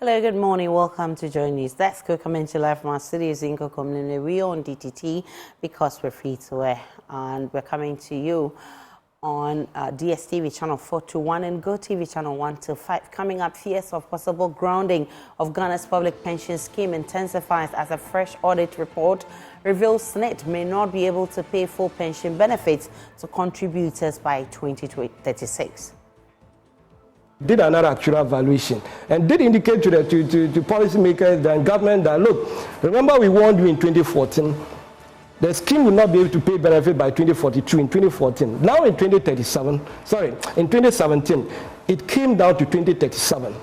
Hello, good morning. Welcome to Joy News. That's coming to live from our studios in Kokomlene. We are on DTT because we're free to air, and we're coming to you on DSTV channel 421 and GoTV channel 125. Coming up, fears of possible grounding of Ghana's public pension scheme intensifies as a fresh audit report reveals SSNIT may not be able to pay full pension benefits to contributors by 2036. Did another actual valuation and did indicate to policymakers and government that, look, remember we warned you in 2014, the scheme will not be able to pay benefit by 2042 in 2014. Now in 2017, it came down to 2037.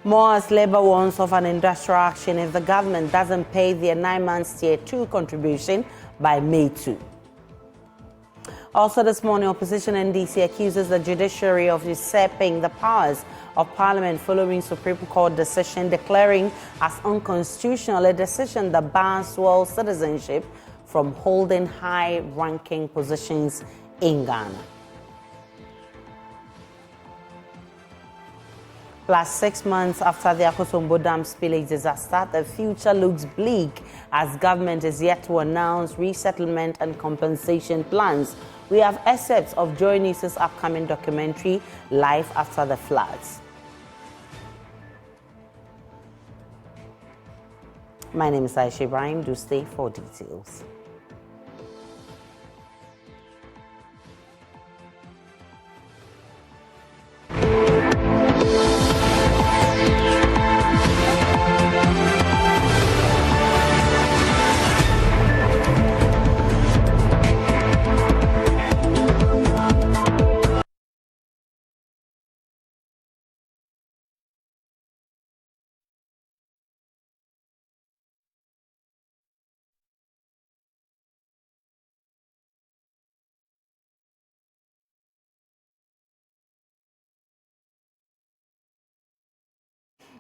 More as Labour warns of an industrial action if the government doesn't pay their 9 months Tier 2 contribution by May 2. Also this morning, opposition NDC accuses the judiciary of usurping the powers of Parliament following Supreme Court decision declaring as unconstitutional a decision that bans dual citizenship from holding high-ranking positions in Ghana. Plus 6 months after the Akosombo Dam spillage disaster, the future looks bleak as government is yet to announce resettlement and compensation plans. We have excerpts of Joy News' upcoming documentary, Life After the Floods. My name is Aisha Ibrahim. Do stay for details.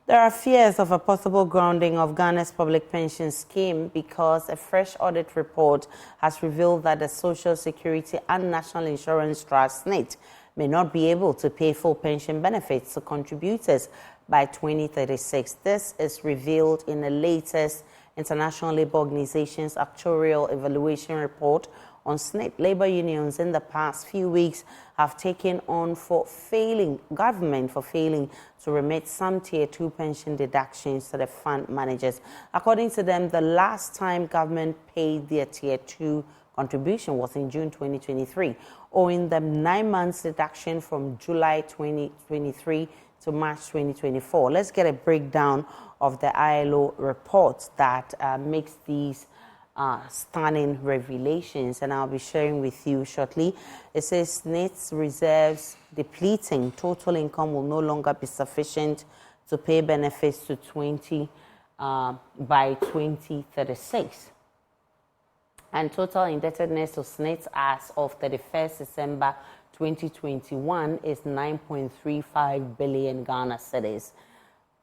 There are fears of a possible grounding of Ghana's public pension scheme because a fresh audit report has revealed that the Social Security and National Insurance Trust SSNIT may not be able to pay full pension benefits to contributors by 2036. This is revealed in the latest International Labour Organization's actuarial evaluation report on SSNIT. Labour unions in the past few weeks have taken on government for failing to remit some Tier 2 pension deductions to the fund managers. According to them, the last time government paid their Tier 2 contribution was in June 2023, owing them 9 months deduction from July 2023 to March 2024. Let's get a breakdown of the ILO report that makes these stunning revelations, and I'll be sharing with you shortly. It says SSNIT reserves depleting. Total income will no longer be sufficient to pay benefits to by 2036. And total indebtedness of SSNIT as of 31st December 2021 is 9.35 billion Ghana cedis.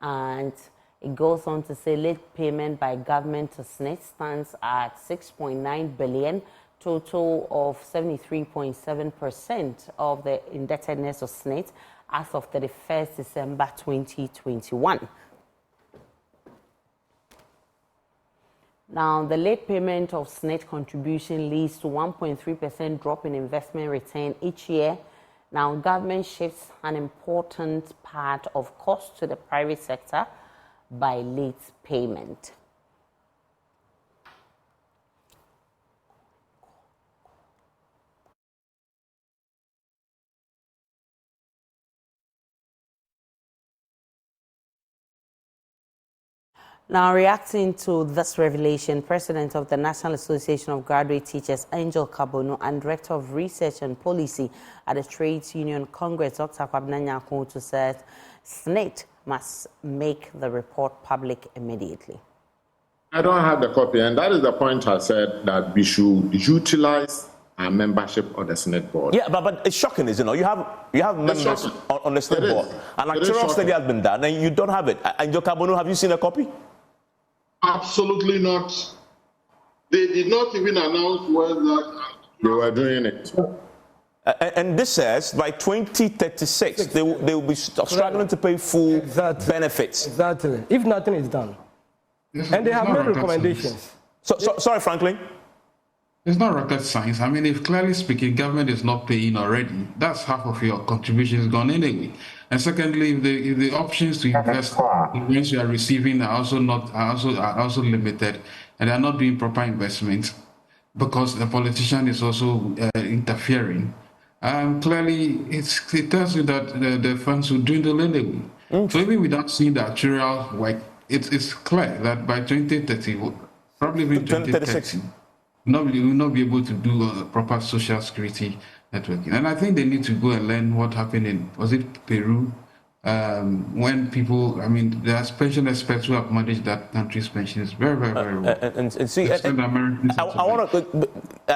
And it goes on to say late payment by government to SSNIT stands at 6.9 billion, total of 73.7% of the indebtedness of SSNIT as of 31st December 2021. Now, the late payment of SSNIT contribution leads to 1.3% drop in investment return each year. Now, government shifts an important part of cost to the private sector by late payment. Now, reacting to this revelation, President of the National Association of Graduate Teachers, Angel Kabonu, and Director of Research and Policy at the Trades Union Congress, Dr. Kwabena Nyankwo, said SSNIT must make the report public immediately. I don't have the copy, and that is the point I said, that we should utilize our membership on the SSNIT board. Yeah, but it's shocking, isn't it? You have members on the SSNIT board. An actuarial study has been done, and you don't have it. Angel Kabonu, have you seen a copy? Absolutely not. They did not even announce whether they were doing it. And this says by 2036, they will be struggling to pay full benefits. Exactly. If nothing is done. And they have made recommendations. Sorry, Franklin. It's not rocket science. I mean, if clearly speaking, government is not paying already, that's half of your contributions gone anyway. And secondly, if the options to invest in which you are receiving are also limited, and they are not doing proper investments because the politician is also interfering. Clearly, it tells you that the funds will dwindle anyway. So even without seeing the actual work, it's clear that by 2030, probably even 2036, we will not be able to do a proper social security networking. And I think they need to go and learn what happened in, was it Peru? When people, I mean, there are pension experts who have managed that country's pensions very, very, very well. And see, I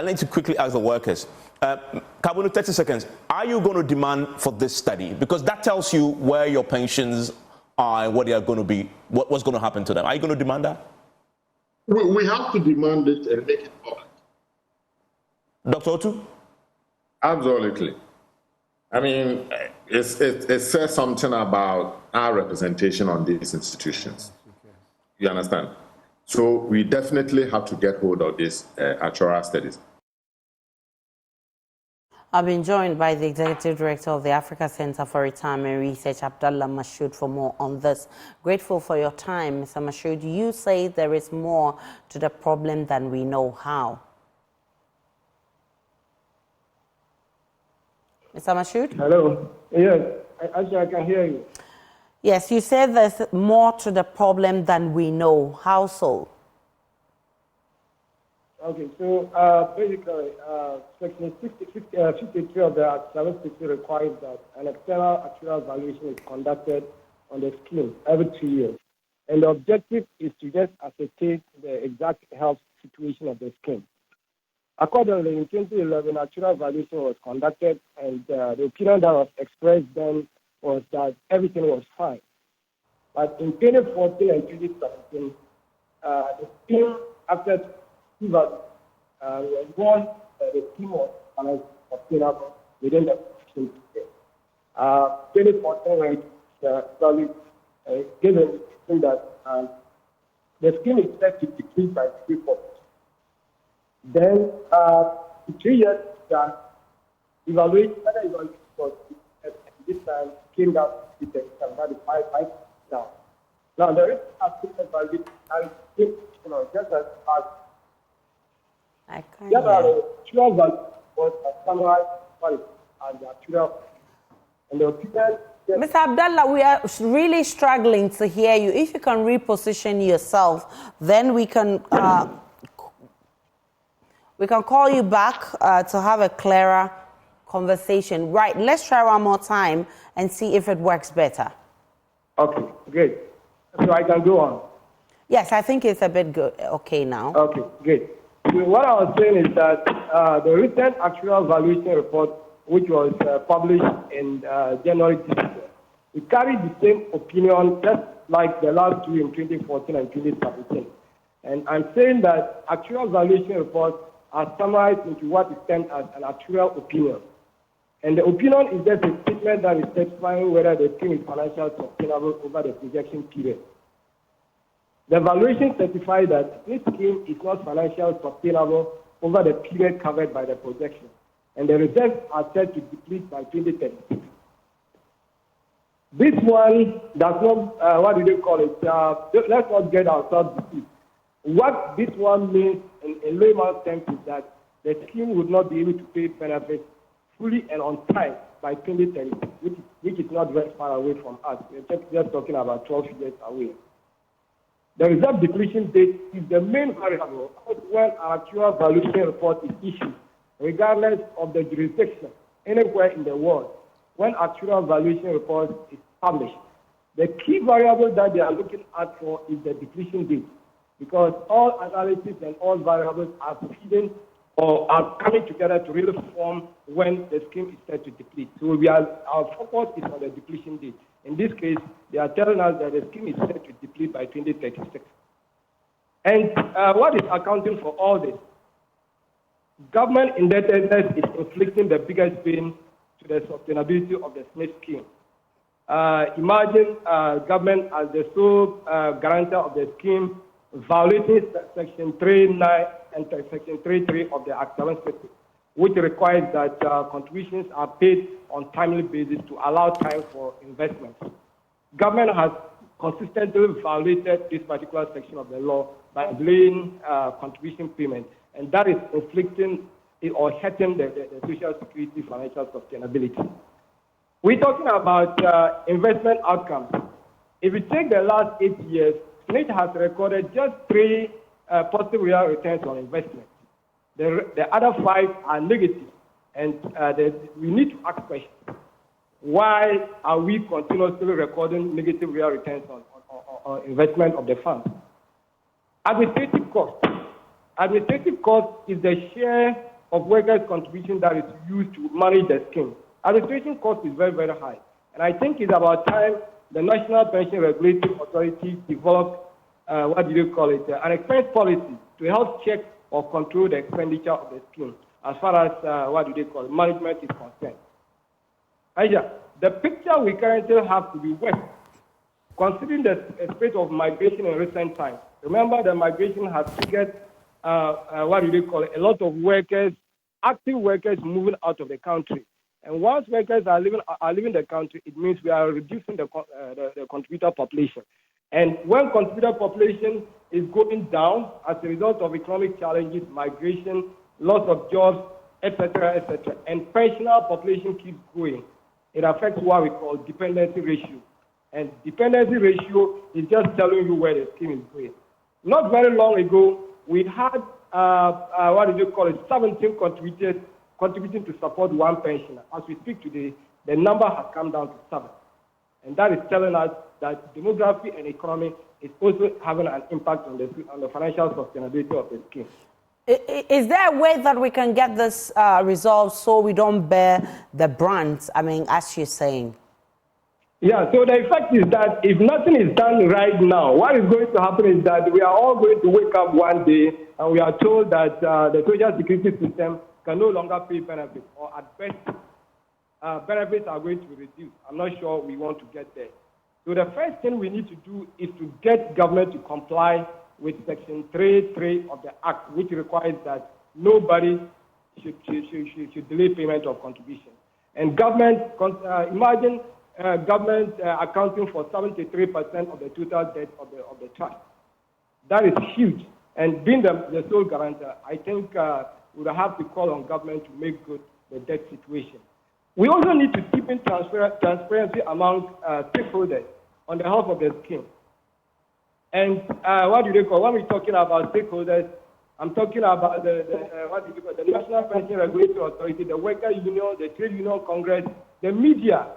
need to quickly ask the workers. Kabunu, 30 seconds. Are you going to demand for this study? Because that tells you where your pensions are and what they are going to be, what's going to happen to them. Are you going to demand that? We have to demand it and make it public. Dr. Otu? Absolutely. I mean, it says something about our representation on these institutions. You understand? So we definitely have to get hold of these actuarial studies. I've been joined by the Executive Director of the Africa Center for Retirement Research, Abdalah Mashud, for more on this. Grateful for your time, Mr. Mashud. You say there is more to the problem than we know. How? Mr. Mashud? Hello. Yes, actually I can hear you. Yes, you said there's more to the problem than we know. How so? Okay, so basically, Section 53 of the Statistics requires that an external actuarial valuation is conducted on the scheme every 2 years. And the objective is to just ascertain the exact health situation of the scheme. Accordingly, in 2011, actuarial valuation was conducted, and the opinion that was expressed then was that everything was fine. But in 2014 and 2017, the scheme, after was warned that the scheme was sustainable within the 2014, when given that the scheme is set to decrease by 3%. Then, 3 years, evaluation was this time came down to 5 down. Now, there is a evaluation just as I can't the actual value was summarized as the actual. And the opinion. Mr. Abdallah, we are really struggling to hear you. If you can reposition yourself, then we can call you back to have a clearer conversation. Right, let's try one more time and see if it works better. Okay, great. So I can go on. Yes, I think it's a bit good. Okay now. Okay, great. So what I was saying is that the recent actuarial valuation report, which was published in January this year, it carried the same opinion just like the last two in 2014 and 2017. And I'm saying that actuarial valuation reports are summarized into what is termed as an actuarial opinion. And the opinion is just a statement that is specifying whether the scheme is financially sustainable over the projection period. The valuation certifies that this scheme is not financially sustainable over the period covered by the projection, and the reserves are set to deplete by 2036. This one does not, what do they call it? Let's not get ourselves deceived. What this one means in layman's terms is that the scheme would not be able to pay benefits fully and on time by 2036, which is not very far away from us. We're just talking about 12 years away. The reserve depletion date is the main variable when our actual valuation report is issued, regardless of the jurisdiction, anywhere in the world. When actual valuation report is published, the key variable that they are looking at for is the depletion date, because all analysis and all variables are feeding or are coming together to really form when the scheme is set to deplete. So our focus is on the depletion date. In this case, they are telling us that the scheme is set to deplete by 2036. And what is accounting for all this? Government indebtedness is inflicting the biggest pain to the sustainability of the SSNIT scheme. Imagine government as the sole guarantor of the scheme violating Section 3.9 and Section 3.3 of the Act 760, which requires that contributions are paid on timely basis to allow time for investment. Government has consistently violated this particular section of the law by delaying contribution payment, and that is inflicting or hurting the social security financial sustainability. We're talking about investment outcomes. If you take the last 8 years, SSNIT has recorded just 3 positive real returns on investment. The other 5 are negative, and we need to ask questions. Why are we continuously recording negative real returns on investment of the fund? Administrative cost. Administrative cost is the share of workers' contribution that is used to manage the scheme. Administration cost is very, very high. And I think it's about time the National Pension Regulatory Authority developed, an expense policy to help check or control the expenditure of the scheme as far as, management is concerned. Aisha, the picture we currently have to be worse. Considering the state of migration in recent times, remember the migration has triggered, a lot of workers, active workers moving out of the country. And once workers are leaving the country, it means we are reducing the contributor population. And when contributor population is going down as a result of economic challenges, migration, loss of jobs, etc., and pensioner population keeps growing, it affects what we call dependency ratio. And dependency ratio is just telling you where the scheme is going. Not very long ago, we had 17 contributors contributing to support one pensioner. As we speak today, the number has come down to 7. And that is telling us that demography and economy is also having an impact on the financial sustainability of the scheme. Is there a way that we can get this resolved so we don't bear the brunt, as you're saying? Yeah, so the effect is that if nothing is done right now, what is going to happen is that we are all going to wake up one day and we are told that the social security system can no longer pay benefits, or at best, benefits are going to be reduced. I'm not sure we want to get there. So the first thing we need to do is to get government to comply with Section 3.3 of the Act, which requires that nobody should delay payment of contribution. And government, imagine government accounting for 73% of the total debt of the trust. That is huge. And being the sole guarantor, I think we will have to call on government to make good the debt situation. We also need to deepen transparency among stakeholders on the health of the scheme. And when we're talking about stakeholders, I'm talking about the National Pension Regulatory Authority, the Worker Union, the Trade Union Congress, the media.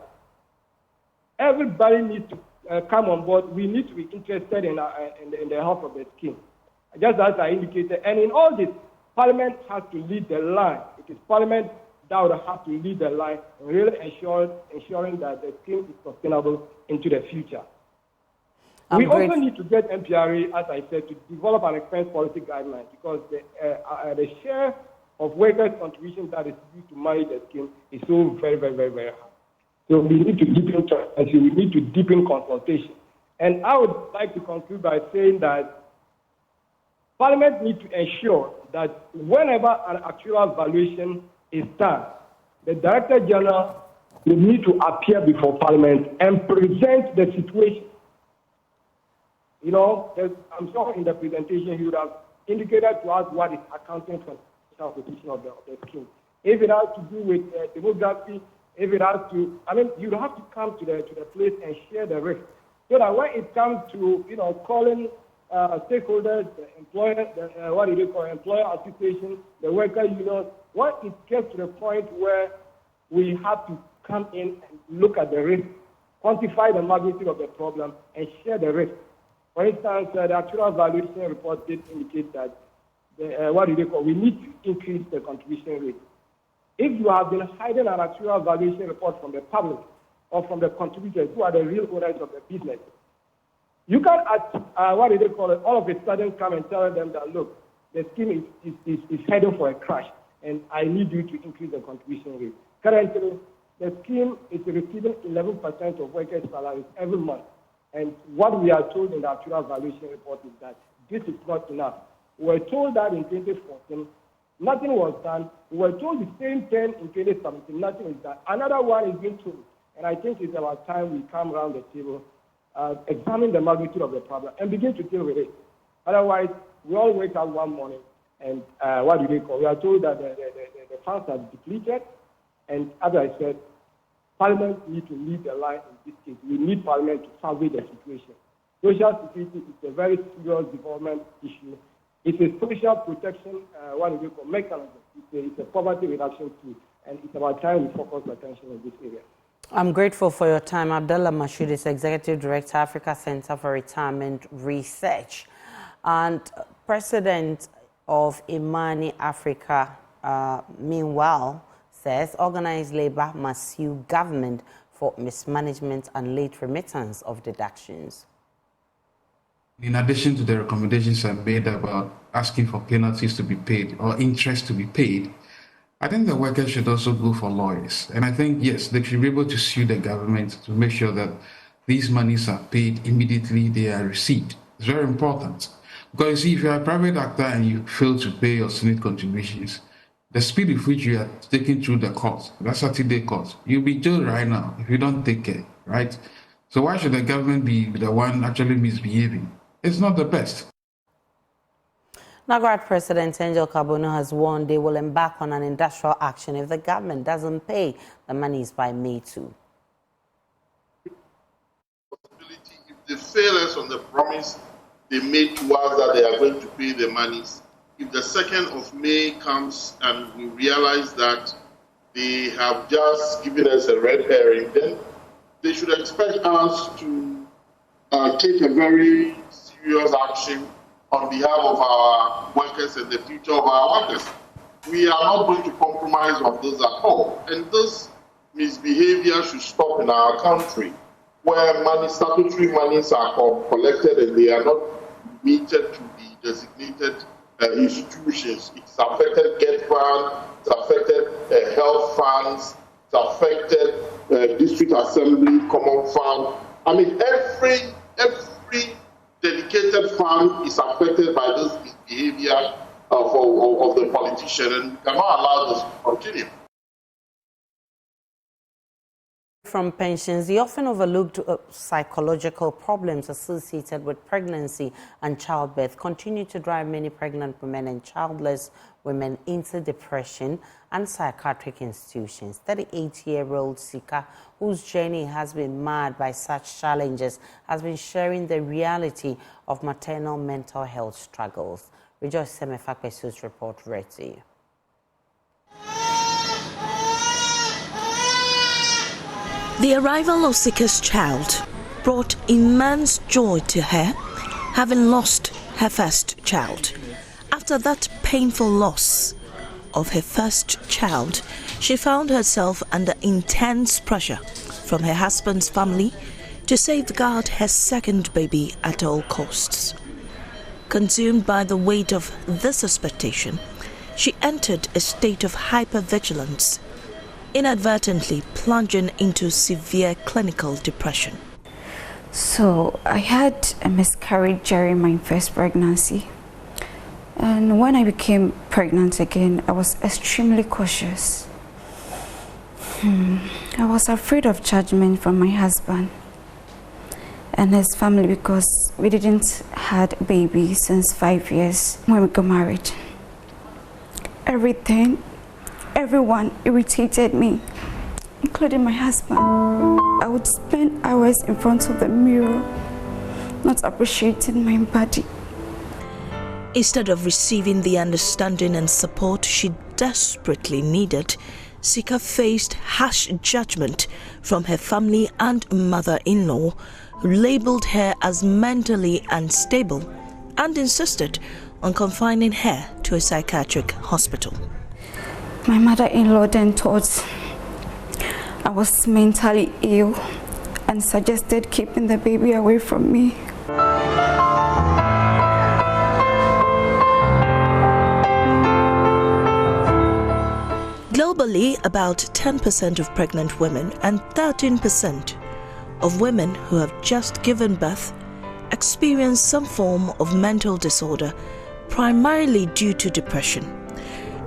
Everybody needs to come on board. We need to be interested in the health of the scheme, just as I indicated. And in all this, Parliament has to lead the line. It is Parliament that would have to lead the line and really ensuring that the scheme is sustainable into the future. We also need to get MPRA, as I said, to develop an expense policy guideline, because the share of workers' contributions that is used to manage the scheme is so very, very, very, very high. So we need to deepen transparency, we need to deepen consultation. And I would like to conclude by saying that Parliament needs to ensure that whenever an actual valuation is done, the Director General will need to appear before Parliament and present the situation. You know, I'm sure in the presentation he would have indicated to us what is accounting for the position of the scheme. If it has to do with demography, if it has to, you have to come to the place and share the risk, so that when it comes to, calling stakeholders, the employer, employer association, the worker union, when it gets to the point where we have to come in and look at the risk, quantify the magnitude of the problem, and share the risk. For instance, the actual valuation report did indicate that we need to increase the contribution rate. If you have been hiding an actual valuation report from the public or from the contributors who are the real owners of the business, you can, all of a sudden come and tell them that, look, the scheme is heading for a crash. and I need you to increase the contribution rate. Currently, the scheme is receiving 11% of workers' salaries every month. And what we are told in the actual valuation report is that this is not enough. We were told that in 2014, nothing was done. We were told the same thing in 2017, nothing is done. Another one is being told, and I think it's about time we come around the table, examine the magnitude of the problem, and begin to deal with it. Otherwise, we all wake up one morning, and what do they call? We are told that the funds are depleted, and as I said, Parliament needs to lead the line in this case. We need Parliament to salvage the situation. Social security is a very serious development issue. It's a social protection, mechanism. It's a poverty reduction tool, and it's about time we focus attention on this area. I'm grateful for your time. Abdalah Mashud is Executive Director, Africa Center for Retirement Research, and President of Imani Africa, meanwhile, says organized labor must sue government for mismanagement and late remittance of deductions. In addition to the recommendations I made about asking for penalties to be paid or interest to be paid, I think the workers should also go for lawyers. And I think, yes, they should be able to sue the government to make sure that these monies are paid immediately they are received. It's very important. Because you see, if you're a private actor and you fail to pay your SSNIT contributions, the speed with which you are taken through the court, that's 30-day court, you'll be jailed right now if you don't take care, right? So why should the government be the one actually misbehaving? It's not the best. NAGRAD President Angel Kabono has warned they will embark on an industrial action if the government doesn't pay the monies by May 2. If they fail us on the promise they made to us that they are going to pay the monies, if the 2nd of May comes and we realize that they have just given us a red herring, then they should expect us to take a very serious action on behalf of our workers and the future of our workers. We are not going to compromise on this at all. And this misbehavior should stop in our country, where statutory monies are collected and they are not meted to the designated institutions. It's affected GET Fund, it's affected health funds, it's affected District Assembly Common Fund. I mean, every dedicated fund is affected by this behavior of the politician, and we cannot allow this to continue. From pensions, the often overlooked psychological problems associated with pregnancy and childbirth continue to drive many pregnant women and childless women into depression and psychiatric institutions. 38-year-old Sika, whose journey has been marred by such challenges, has been sharing the reality of maternal mental health struggles. Rejoice Semefakpesu's report read to you. The arrival of Sika's child brought immense joy to her, having lost her first child. After that painful loss of her first child, she found herself under intense pressure from her husband's family to safeguard her second baby at all costs. Consumed by the weight of this expectation, she entered a state of hypervigilance, inadvertently plunging into severe clinical depression. So I had a miscarriage during my first pregnancy. And when I became pregnant again, I was extremely cautious. I was afraid of judgment from my husband and his family because we didn't had a baby since 5 years when we got married. Everyone irritated me, including my husband. I would spend hours in front of the mirror, not appreciating my body. Instead of receiving the understanding and support she desperately needed, Sika faced harsh judgment from her family and mother-in-law, who labeled her as mentally unstable and insisted on confining her to a psychiatric hospital. My mother-in-law then thought I was mentally ill and suggested keeping the baby away from me. Globally, about 10% of pregnant women and 13% of women who have just given birth experience some form of mental disorder, primarily due to depression.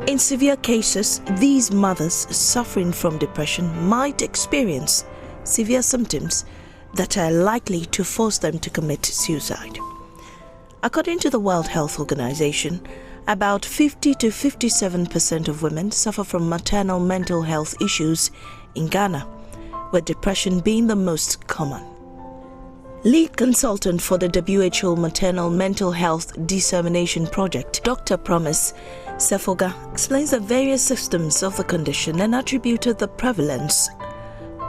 In severe cases, these mothers suffering from depression might experience severe symptoms that are likely to force them to commit suicide. According to the World Health Organization, about 50 to 57% of women suffer from maternal mental health issues in Ghana, with depression being the most common. Lead consultant for the WHO Maternal Mental Health Dissemination Project, Dr. Promise Sefoga, explains the various symptoms of the condition and attributed the prevalence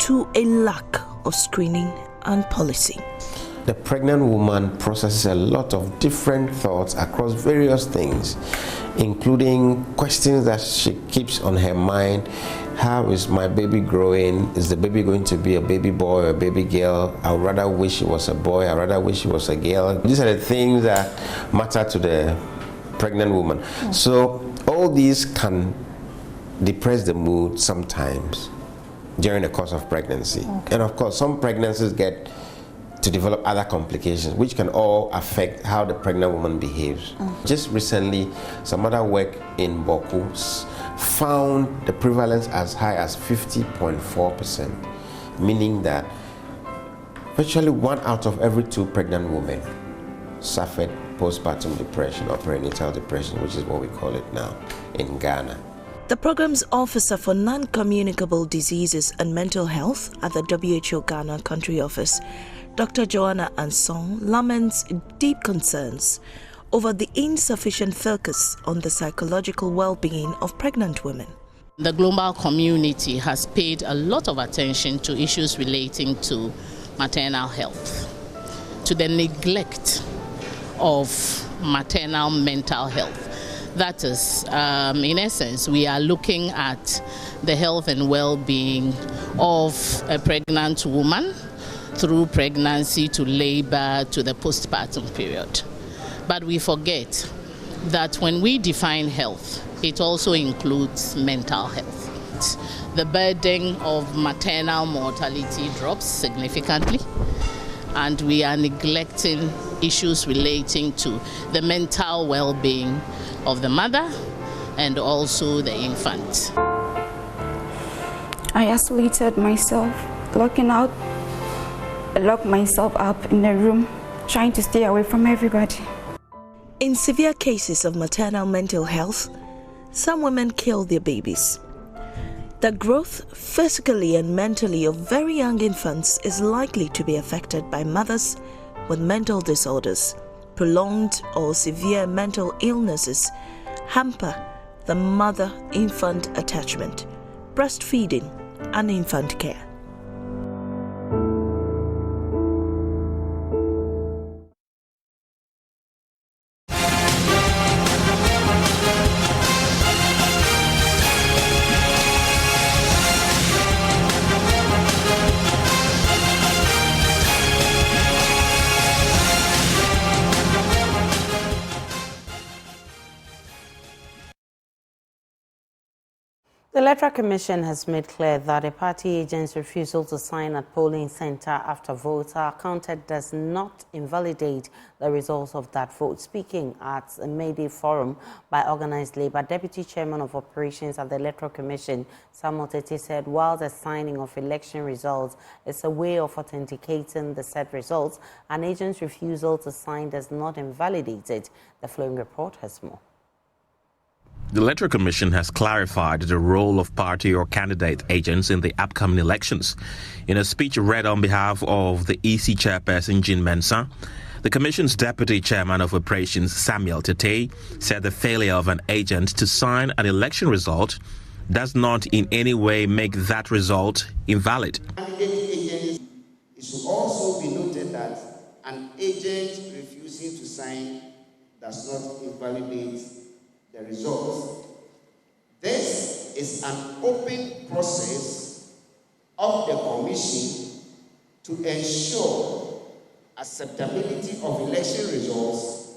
to a lack of screening and policy. The pregnant woman processes a lot of different thoughts across various things, including questions that she keeps on her mind. How is my baby growing? Is the baby going to be a baby boy or a baby girl? I would rather wish it was a boy. I would rather wish it was a girl. These are the things that matter to the pregnant woman. So all these can depress the mood sometimes during the course of pregnancy. And of course, some pregnancies get to develop other complications, which can all affect how the pregnant woman behaves. Just recently, some other work in Boku found the prevalence as high as 50.4%, meaning that virtually 1 out of every 2 pregnant women suffered postpartum depression or perinatal depression, which is what we call it now in Ghana. The program's officer for non-communicable diseases and mental health at the WHO Ghana country office, Dr. Joanna Ansong, laments deep concerns over the insufficient focus on the psychological well-being of pregnant women. The global community has paid a lot of attention to issues relating to maternal health, to the neglect of maternal mental health. That is, in essence, we are looking at the health and well-being of a pregnant woman through pregnancy to labor to the postpartum period. But we forget that when we define health, it also includes mental health. The burden of maternal mortality drops significantly, and we are neglecting issues relating to the mental well-being of the mother and also the infant. I isolated myself, locked myself up in a room, trying to stay away from everybody. In severe cases of maternal mental health, some women kill their babies. The growth physically and mentally of very young infants is likely to be affected by mothers with mental disorders. Prolonged or severe mental illnesses hamper the mother-infant attachment, breastfeeding, and infant care. The Electoral Commission has made clear that a party agent's refusal to sign at polling center after votes are counted does not invalidate the results of that vote. Speaking at a May Day forum by Organized Labour, Deputy Chairman of Operations at the Electoral Commission, Samuel Tete, said while the signing of election results is a way of authenticating the said results, an agent's refusal to sign does not invalidate it. The following report has more. The Electoral Commission has clarified the role of party or candidate agents in the upcoming elections. In a speech read on behalf of the EC chairperson, Jean Mensah, the Commission's Deputy Chairman of Operations, Samuel Tete, said the failure of an agent to sign an election result does not in any way make that result invalid. It should also be noted that an agent refusing to sign does not invalidate the results. This is an open process of the Commission to ensure acceptability of election results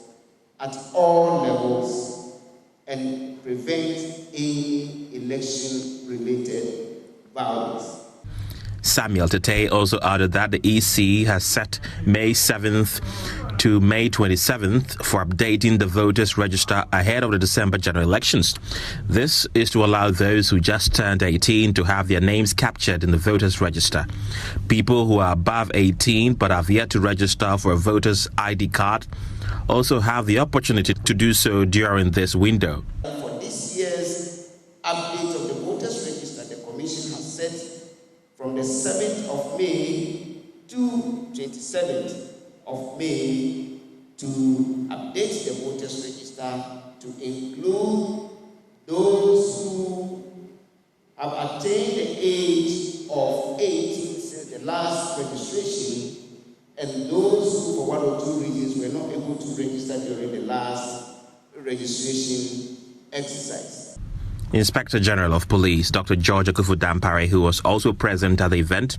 at all levels and prevent any election-related violence. Samuel Tete also added that the EC has set May 7th to May 27th for updating the voters' register ahead of the December general elections. This is to allow those who just turned 18 to have their names captured in the voters' register. People who are above 18 but have yet to register for a voter's ID card also have the opportunity to do so during this window. For this year's update of the voters' register, the Commission has set from the 7th of May to 27th of May to update the voters' register to include those who have attained the age of 18 since the last registration, and those who, for one or two reasons, were not able to register during the last registration exercise. Inspector General of Police Dr. George Akufu-Dampare, who was also present at the event,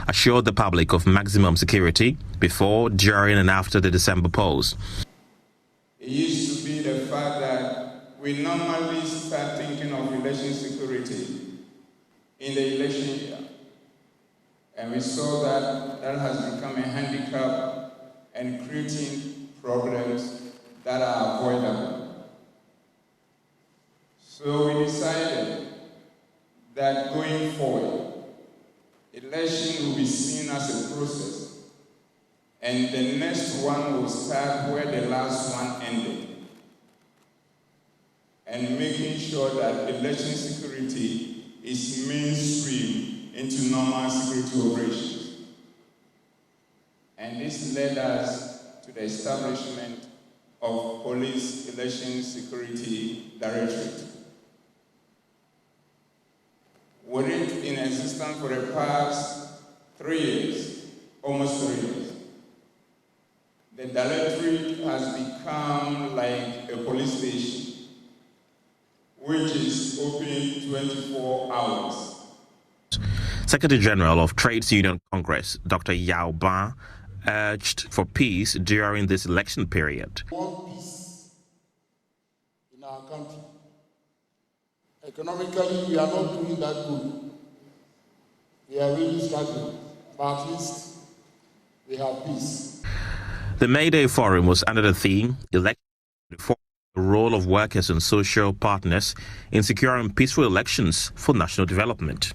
assured the public of maximum security before, during and after the December polls. It used to be the fact that we normally start thinking of election security in the election year. And we saw that that has become a handicap and creating problems that are avoidable. So we decided that going forward, election will be seen as a process, and the next one will start where the last one ended, and making sure that election security is mainstream into normal security operations. And this led us to the establishment of Police Election Security Directorate. With it in existence for the past 3 years, almost 3 years, the directorate has become like a police station, which is open 24 hours. Secretary General of Trades Union Congress, Dr. Yao Ban, urged for peace during this election period. We want peace in our country. Economically, we are not doing that good. We are really struggling, but at least we have peace. The May Day Forum was under the theme, Election for the Role of Workers and Social Partners in Securing Peaceful Elections for National Development.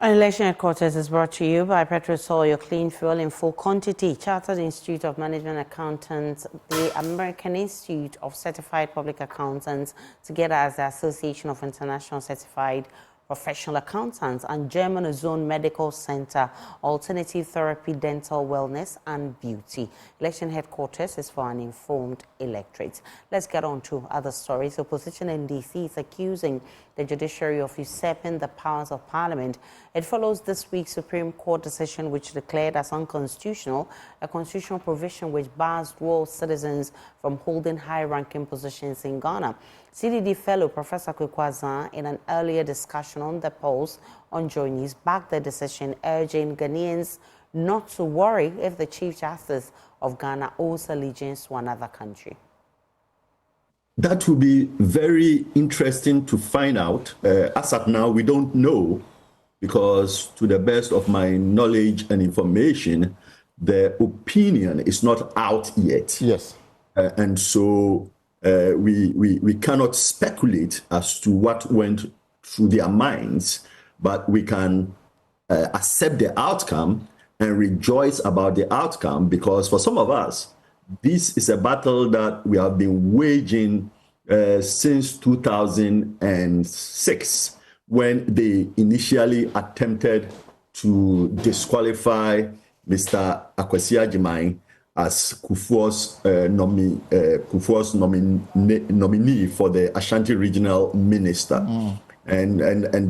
Election Headquarters is brought to you by Petrosol, your clean fuel in full quantity. Chartered Institute of Management Accountants, the American Institute of Certified Public Accountants, together as the Association of International Certified Professional Accountants, and German Ozone Medical Center, Alternative Therapy, Dental Wellness and Beauty. Election Headquarters is for an informed electorate. Let's get on to other stories. Opposition in D.C. is accusing the judiciary of usurping the powers of Parliament. It follows this week's Supreme Court decision which declared as unconstitutional a constitutional provision which bars dual citizens from holding high-ranking positions in Ghana. CDD fellow Professor Kwekwazan, in an earlier discussion on the polls on Joy News, backed the decision, urging Ghanaians not to worry if the Chief Justice of Ghana owes allegiance to another country. That will be very interesting to find out. As of now, we don't know, because to the best of my knowledge and information, the opinion is not out yet. Yes. And so we cannot speculate as to what went through their minds, but we can accept the outcome and rejoice about the outcome, because for some of us, this is a battle that we have been waging since 2006, when they initially attempted to disqualify Mr. Akwasi Agyeman as Kufuor's nominee for the Ashanti Regional Minister. And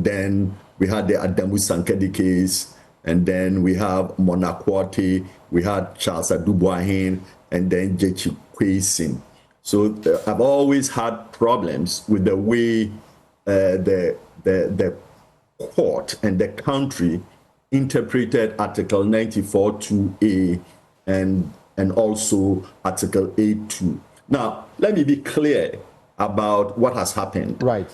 then we had the Adamu Sankedi case, and then we have Mona Kwate, we had Charles Adubuahin, and then Jechi Kwesin. So I've always had problems with the way the court and the country interpreted Article 94(2)A and also Article 8(2). Now, let me be clear about what has happened. Right.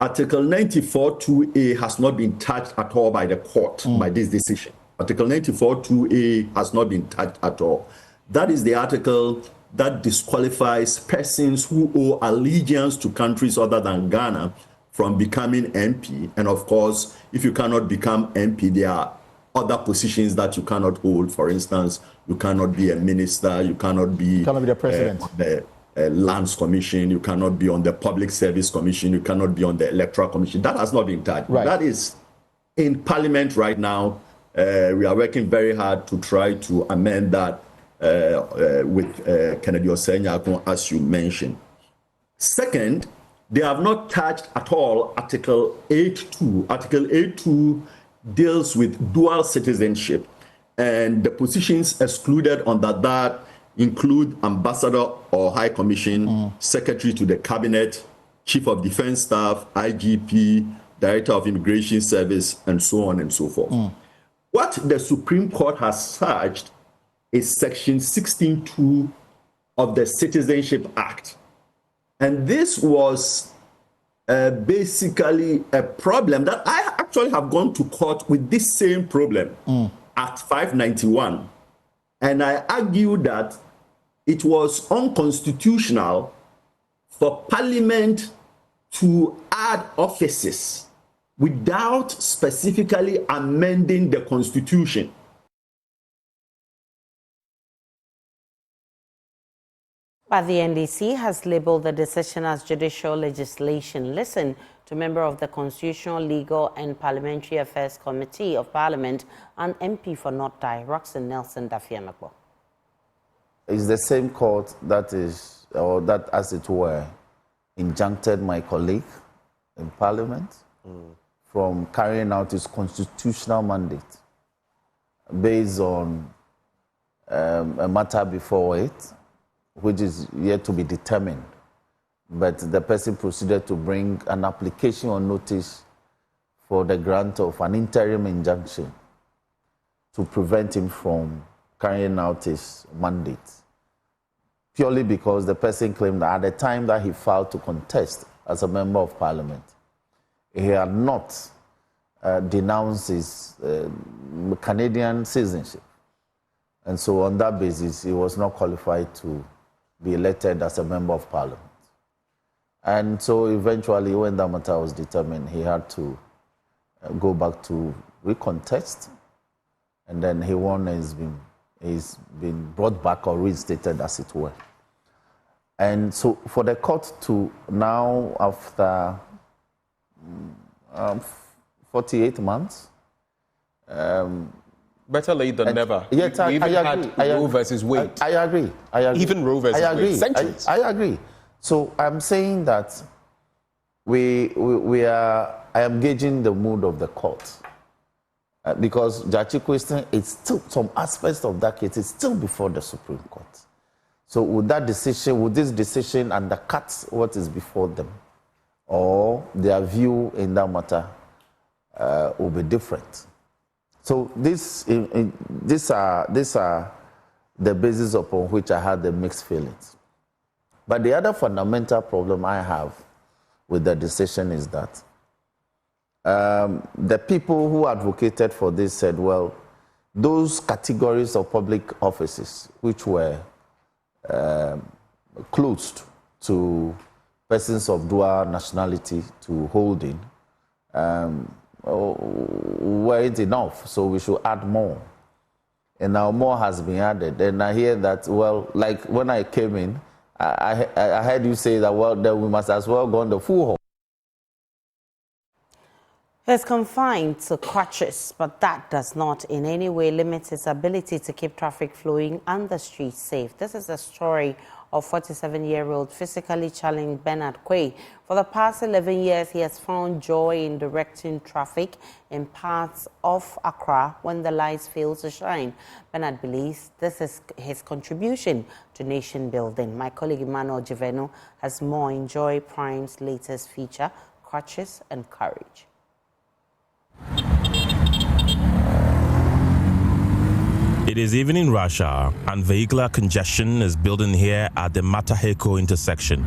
Article 94(2)A has not been touched at all by the court by this decision. Article 94(2)A has not been touched at all. That is the article that disqualifies persons who owe allegiance to countries other than Ghana from becoming MP. And of course, if you cannot become MP, there are other positions that you cannot hold. For instance, you cannot be a minister, you cannot be the president. On the Lands Commission, you cannot be on the Public Service Commission, you cannot be on the Electoral Commission. That has not been touched. Right. That is in Parliament right now. We are working very hard to try to amend that with Kennedy Osenyakon, as you mentioned. Second, they have not touched at all Article 8.2. Article 8.2 deals with dual citizenship, and the positions excluded under that include ambassador or high commission, secretary to the cabinet, chief of defense staff, IGP, director of immigration service, and so on and so forth. What the Supreme Court has searched is Section 16.2 of the Citizenship Act. And this was basically a problem that I actually have gone to court with this same problem, Act 591. And I argue that it was unconstitutional for Parliament to add offices without specifically amending the Constitution. But the NDC has labeled the decision as judicial legislation. Listen to member of the Constitutional, Legal and Parliamentary Affairs Committee of Parliament and MP for North Thai, Roxanne Nelson Dafianakbo. It's the same court that is, or that as it were, injuncted my colleague in Parliament from carrying out his constitutional mandate based on a matter before it, which is yet to be determined. But the person proceeded to bring an application or notice for the grant of an interim injunction to prevent him from carrying out his mandate, purely because the person claimed that at the time that he filed to contest as a member of Parliament, he had not denounced his Canadian citizenship. And so on that basis, he was not qualified to be elected as a member of Parliament. And so eventually, when that matter was determined, he had to go back to recontest, and then he won and he's been brought back or reinstated, as it were. And so for the court to now, after 48 months, better late than never. Yes, we even had Roe versus Wade. I agree. Even Roe versus Wade. Centuries. I agree. So I'm saying that I am gauging the mood of the court. Because Judge question, it's still some aspects of that case is still before the Supreme Court. So would this decision undercut what is before them, or their view in that matter will be different? So these are the basis upon which I had the mixed feelings. But the other fundamental problem I have with the decision is that the people who advocated for this said, well, those categories of public offices which were closed to persons of dual nationality to holding weren't enough, so we should add more. And now more has been added. And I hear that, well, like when I came in, I heard you say that, well, then we must as well go on the full hall. He's confined to crutches, but that does not in any way limit his ability to keep traffic flowing and the streets safe. This is the story of 47-year-old physically challenged Bernard Quay. For the past 11 years, he has found joy in directing traffic in parts of Accra when the lights fail to shine. Bernard believes this is his contribution to nation building. My colleague Emmanuel Jiveno has more in Joy Prime's latest feature, Crutches and It is evening rush hour, and vehicular congestion is building here at the Mataheko intersection.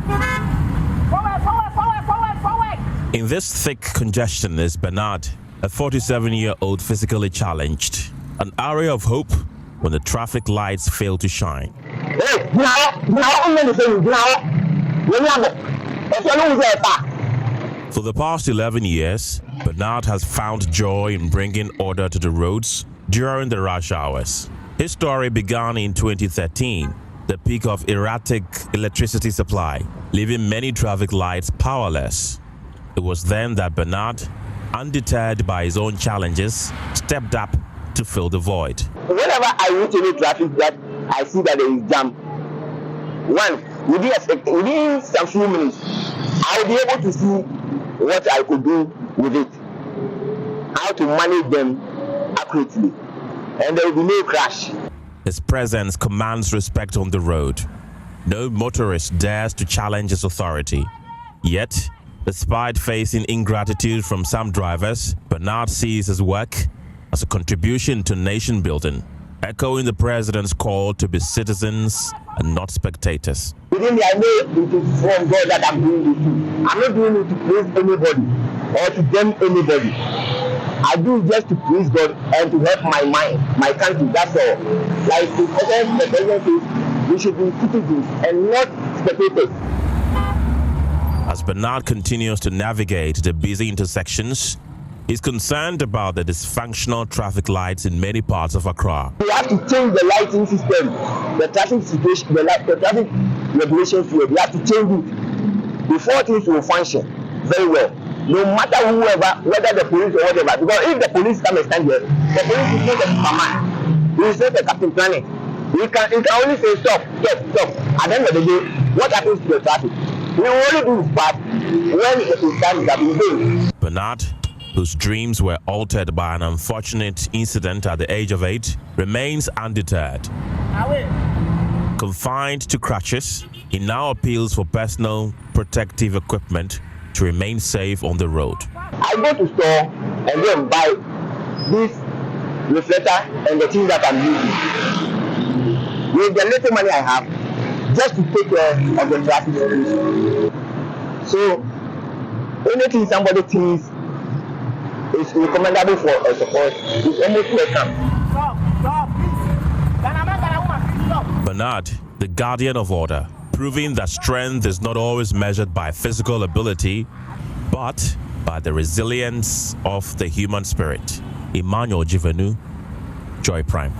In this thick congestion is Bernard, a 47-year-old physically challenged, an area of hope when the traffic lights fail to shine. For the past 11 years, Bernard has found joy in bringing order to the roads during the rush hours. His story began in 2013, the peak of erratic electricity supply, leaving many traffic lights powerless. It was then that Bernard, undeterred by his own challenges, stepped up to fill the void. Whenever I meet any traffic that I see that there is jam, within some few minutes, I will be able to see what I could do with it, how to manage them accurately, and there will be no crash. His presence commands respect on the road. No motorist dares to challenge his authority. Yet, despite facing ingratitude from some drivers, Bernard sees his work as a contribution to nation building, echoing the president's call to be citizens and not spectators. Within me, I know it is from God that I'm doing this too. I'm not doing it to praise anybody or to blame anybody. I do it just to praise God and to help my mind, my country, that's all. Like the president says, we should be citizens and not spectators. As Bernard continues to navigate the busy intersections, he's concerned about the dysfunctional traffic lights in many parts of Accra. We have to change the lighting system, the traffic situation, the traffic regulations here. We have to change it before things will function very well. No matter whoever, whether the police or whatever, because if the police come and stand here, the police is not a Superman. He is not a Captain Planet. He can only say stop. At the end of the day, what happens to the traffic? We will only do his part when it is time that we do. Bernard, whose dreams were altered by an unfortunate incident at the age of 8, remains undeterred. Confined to crutches, he now appeals for personal protective equipment to remain safe on the road. I go to store and go and buy this reflector and the things that I'm using. With the little money I have, just to take care of the traffic. So, anything somebody thinks is recommendable for a support is almost welcome. Bernard, the guardian of order, proving that strength is not always measured by physical ability, but by the resilience of the human spirit. Emmanuel Jivenu, Joy Prime.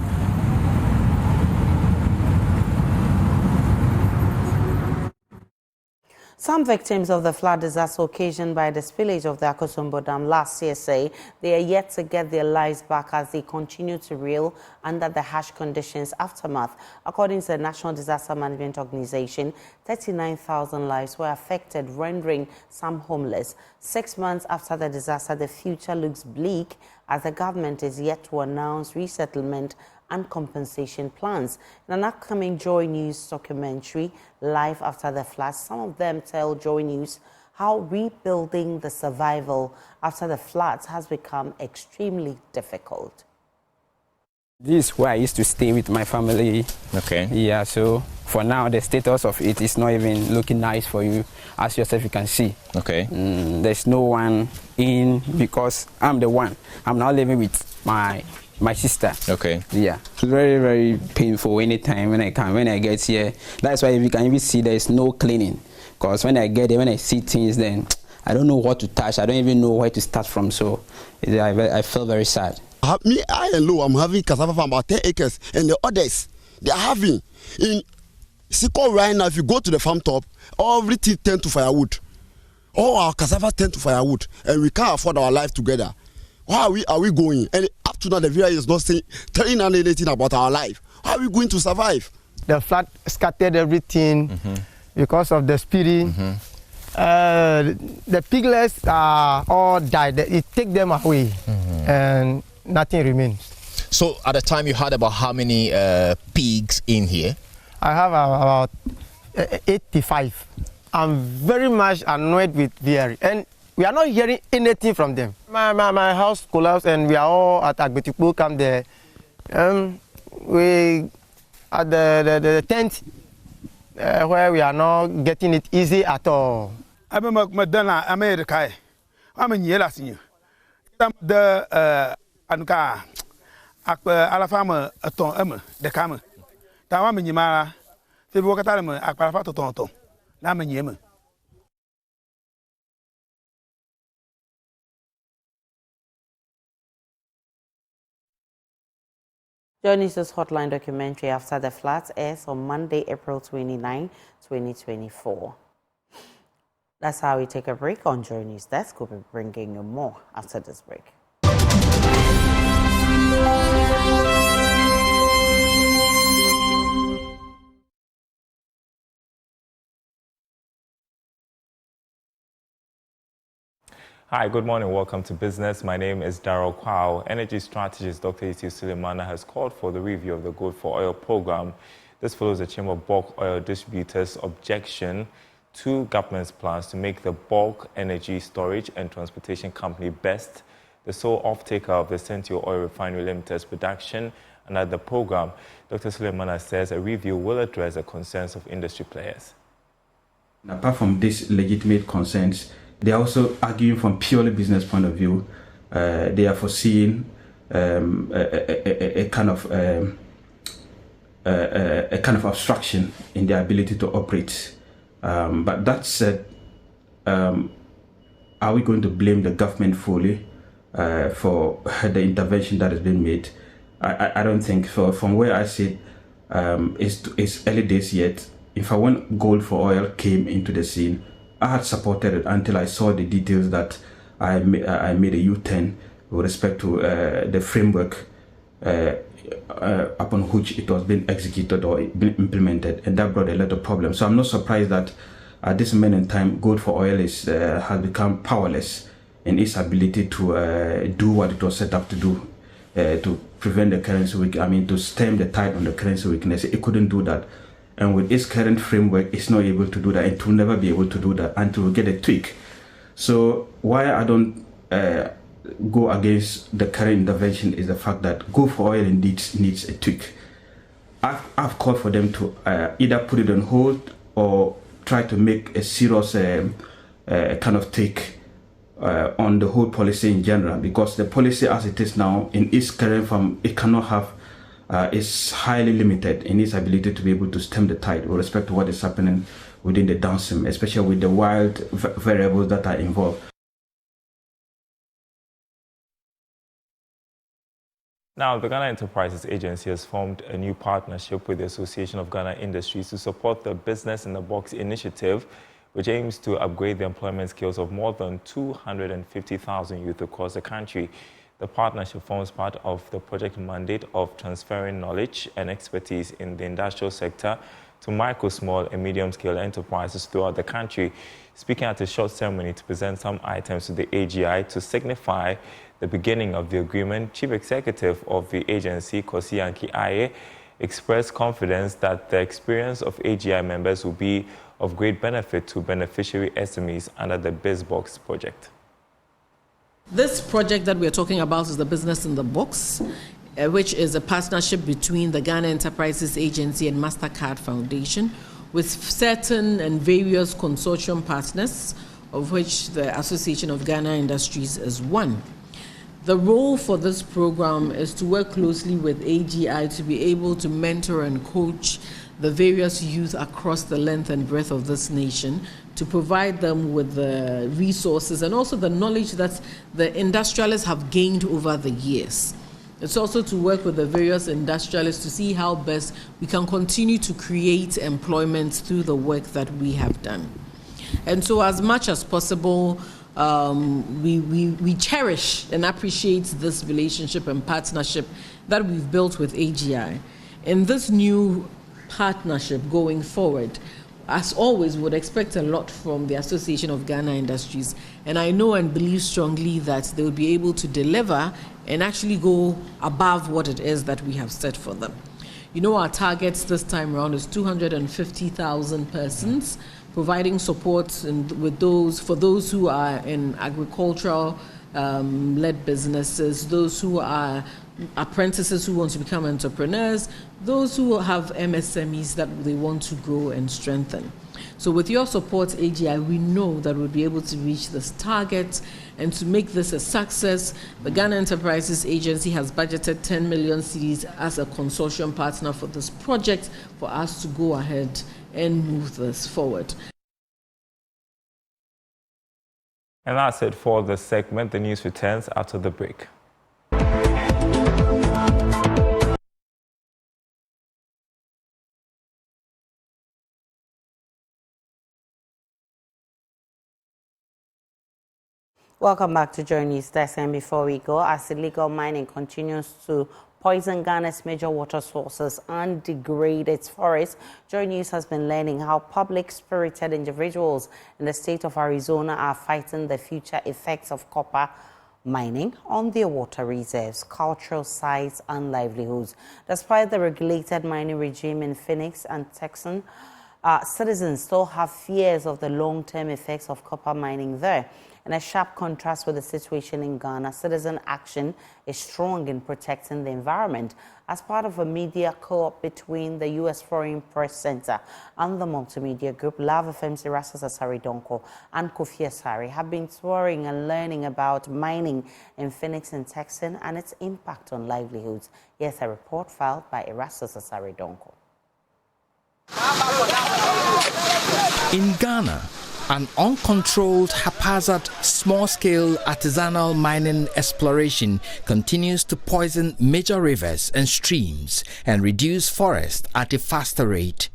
Some victims of the flood disaster occasioned by the spillage of the Akosombo Dam last year say they are yet to get their lives back as they continue to reel under the harsh conditions aftermath. According to the National Disaster Management Organization, 39,000 lives were affected, rendering some homeless. 6 months after the disaster, the future looks bleak as the government is yet to announce resettlement and compensation plans. In an upcoming Joy News documentary, Life After the Floods, some of them tell Joy News how rebuilding the survival after the floods has become extremely difficult. This is where I used to stay with my family. Okay. Yeah, so for now, the status of it is not even looking nice for you, as yourself you can see. Okay. There's no one in because I'm the one. I'm now living with my sister. Okay. Yeah. It's very, very painful anytime when I get here. That's why you can even see there's no cleaning. Because when I get there, when I see things, then I don't know what to touch. I don't even know where to start from. So I feel very sad. I alone, I'm having cassava farm about 10 acres, and the others, they are having. In Siko right now, if you go to the farm top, everything tend to firewood. All our cassava tend to firewood, and we can't afford our life together. How are we going? And up to now, the village is not telling us anything about our life. How are we going to survive? The flood scattered everything because of the spirit. The piglets are all died. It take them away, and nothing remains. So at the time, you heard about how many pigs in here? I have about 85. I'm very much annoyed with VRE, and we are not hearing anything from them. My house collapsed, and we are all at Agbetipo camp there. we at the tent where we are not getting it easy at all. I'm Madonna America. I'm in Yelasin. The Anka Alafama Aton Emma, the Kama. Tawam in Yamara, the Bocatalma, Aquafato Tonto, Naman Yemen. Join us this hotline documentary after the floods airs on Monday, April 29, 2024. That's how we take a break on Journey's Desk. We'll be bringing you more after this break. Hi, good morning. Welcome to Business. My name is Daryl Kwao. Energy strategist Dr. Iti Suleimana has called for the review of the Good for Oil program. This follows the Chamber of Bulk Oil Distributors' objection to government's plans to make the bulk energy storage and transportation company BEST the sole off-taker of the Sentio Oil Refinery Limited's production under the program. Dr. Suleimana says a review will address the concerns of industry players. Apart from these legitimate concerns, they are also arguing from purely business point of view. They are foreseeing a kind of obstruction in their ability to operate. But that said, are we going to blame the government fully for the intervention that has been made? I don't think so. From where I sit, it's early days yet. If when Gold for Oil came into the scene, I had supported it until I saw the details that I made a U-turn with respect to the framework upon which it was being executed or being implemented, and that brought a lot of problems. So I'm not surprised that at this moment in time, Gold for Oil has become powerless in its ability to do what it was set up to do, to prevent the currency to stem the tide on the currency weakness. It couldn't do that. And with its current framework, it's not able to do that. It will never be able to do that until we get a tweak. So why I don't go against the current intervention is the fact that Go for Oil indeed needs a tweak. I've called for them to either put it on hold or try to make a serious kind of take on the whole policy in general, because the policy as it is now in its current form, it cannot have is highly limited in its ability to be able to stem the tide with respect to what is happening within the downstream, especially with the wild variables that are involved. Now, the Ghana Enterprises Agency has formed a new partnership with the Association of Ghana Industries to support the Business in the Box initiative, which aims to upgrade the employment skills of more than 250,000 youth across the country. The partnership forms part of the project mandate of transferring knowledge and expertise in the industrial sector to micro, small, and medium-scale enterprises throughout the country. Speaking at a short ceremony to present some items to the AGI to signify the beginning of the agreement, Chief Executive of the agency, Kosi Yanki Aye, expressed confidence that the experience of AGI members will be of great benefit to beneficiary SMEs under the BizBox project. This project that we're talking about is the Business in the Box, which is a partnership between the Ghana Enterprises Agency and MasterCard Foundation with certain and various consortium partners, of which the Association of Ghana Industries is one. The role for this program is to work closely with AGI to be able to mentor and coach the various youth across the length and breadth of this nation, to provide them with the resources and also the knowledge that the industrialists have gained over the years. It's also to work with the various industrialists to see how best we can continue to create employment through the work that we have done. And so as much as possible, we cherish and appreciate this relationship and partnership that we've built with AGI. In this new partnership going forward, as always, would expect a lot from the Association of Ghana Industries, and I know and believe strongly that they will be able to deliver and actually go above what it is that we have set for them. You know, our targets this time around is 250,000 persons, providing support for those who are in agricultural led businesses, those who are apprentices who want to become entrepreneurs, those who have MSMEs that they want to grow and strengthen. So with your support, AGI, we know that we'll be able to reach this target. And to make this a success, the Ghana Enterprises Agency has budgeted 10 million cedis as a consortium partner for this project for us to go ahead and move this forward. And that's it for this segment. The news returns after the break. Welcome back to Joy News Desk. And before we go, as illegal mining continues to poison Ghana's major water sources and degrade its forests, Joy News has been learning how public-spirited individuals in the state of Arizona are fighting the future effects of copper mining on their water reserves, cultural sites, and livelihoods. Despite the regulated mining regime in Phoenix and Texas, citizens still have fears of the long-term effects of copper mining there. In a sharp contrast with the situation in Ghana, citizen action is strong in protecting the environment. As part of a media co-op between the U.S. Foreign Press Center and the multimedia group, Love FM's Erastus Asari Donko and Kofi Asari have been touring and learning about mining in Phoenix and Texas and its impact on livelihoods. Here's a report filed by Erastus Asari Donko. In Ghana, an uncontrolled, haphazard, small-scale artisanal mining exploration continues to poison major rivers and streams and reduce forests at a faster rate.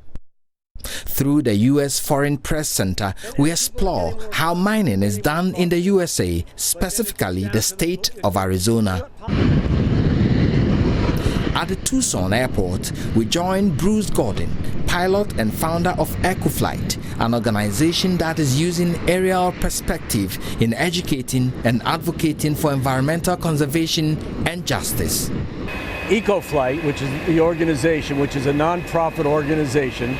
Through the U.S. Foreign Press Center, we explore how mining is done in the USA, specifically the state of Arizona. At the Tucson airport, we joined Bruce Gordon, pilot and founder of EcoFlight, an organization that is using aerial perspective in educating and advocating for environmental conservation and justice. EcoFlight, which is the organization, which is a non-profit organization,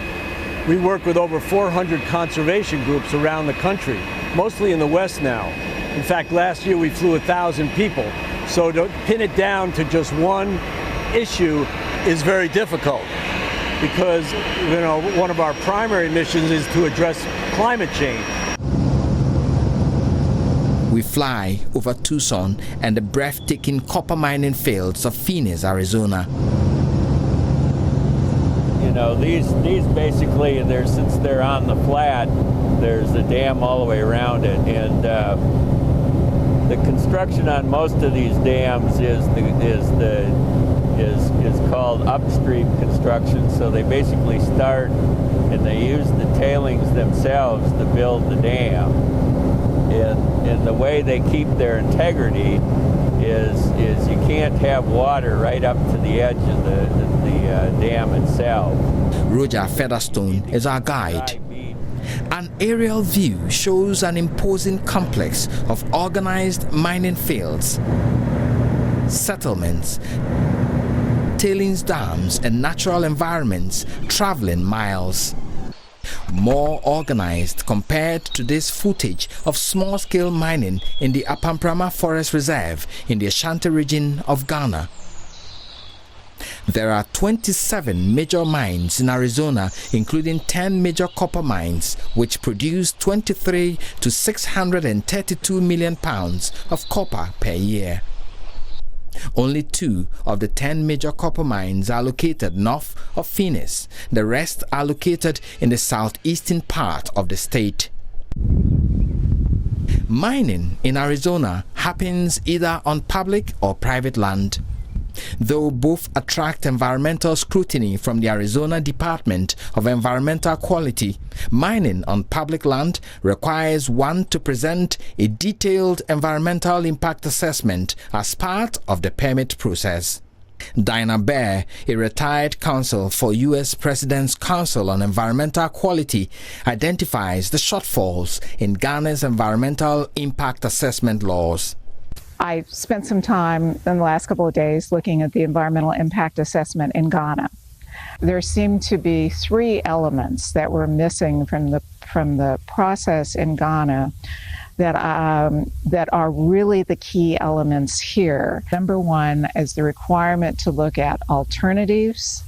we work with over 400 conservation groups around the country, mostly in the West now. In fact, last year we flew 1,000 people. So to pin it down to just one issue is very difficult because, you know, one of our primary missions is to address climate change. We fly over Tucson and the breathtaking copper mining fields of Phoenix, Arizona. You know, these basically, since they're on the flat, there's a dam all the way around it, and the construction on most of these dams is called upstream construction. So they basically start and they use the tailings themselves to build the dam. And the way they keep their integrity is you can't have water right up to the edge of the dam itself. Roger Featherstone is our guide. An aerial view shows an imposing complex of organized mining fields, settlements, tailings dams, and natural environments traveling miles. More organized compared to this footage of small-scale mining in the Apamprama Forest Reserve in the Ashanti region of Ghana. There are 27 major mines in Arizona, including 10 major copper mines, which produce 23 to 632 million pounds of copper per year. Only 2 of the 10 major copper mines are located north of Phoenix. The rest are located in the southeastern part of the state. Mining in Arizona happens either on public or private land. Though both attract environmental scrutiny from the Arizona Department of Environmental Quality, mining on public land requires one to present a detailed environmental impact assessment as part of the permit process. Dinah Bear, a retired counsel for U.S. President's Council on Environmental Quality, identifies the shortfalls in Ghana's environmental impact assessment laws. I spent some time in the last couple of days looking at the environmental impact assessment in Ghana. There seemed to be 3 elements that were missing from the process in Ghana that are really the key elements here. Number one is the requirement to look at alternatives.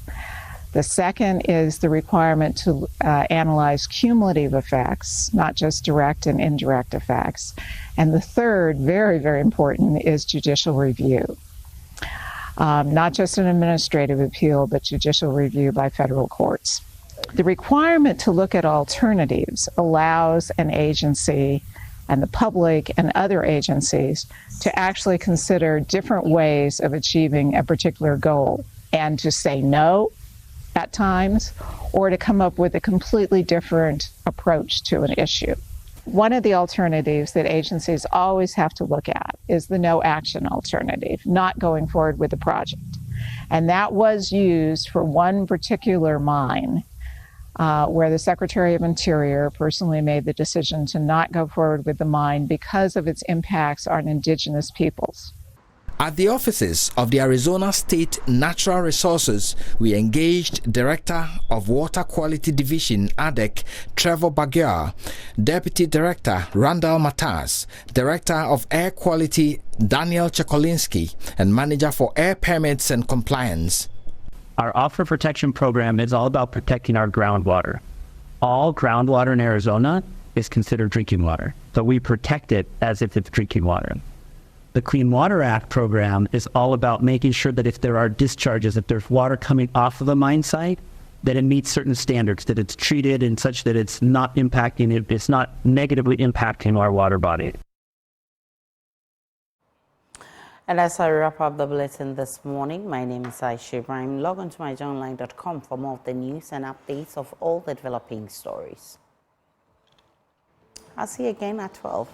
The second is the requirement to analyze cumulative effects, not just direct and indirect effects. And the third, very, very important, is judicial review. Not just an administrative appeal, but judicial review by federal courts. The requirement to look at alternatives allows an agency and the public and other agencies to actually consider different ways of achieving a particular goal and to say no at times, or to come up with a completely different approach to an issue. One of the alternatives that agencies always have to look at is the no action alternative, not going forward with the project. And that was used for one particular mine where the Secretary of Interior personally made the decision to not go forward with the mine because of its impacts on indigenous peoples. At the offices of the Arizona State Natural Resources, we engaged Director of Water Quality Division, ADEC, Trevor Baguer, Deputy Director, Randall Matas, Director of Air Quality, Daniel Chekolinsky, and Manager for Air Permits and Compliance. Our aquifer protection program is all about protecting our groundwater. All groundwater in Arizona is considered drinking water, so we protect it as if it's drinking water. The Clean Water Act program is all about making sure that if there are discharges, if there's water coming off of the mine site, that it meets certain standards, that it's treated in such that it's not impacting, it's not negatively impacting our water body. And as I wrap up the bulletin this morning, my name is Aisha Ibrahim. Log on to myjournline.com for more of the news and updates of all the developing stories. I'll see you again at 12.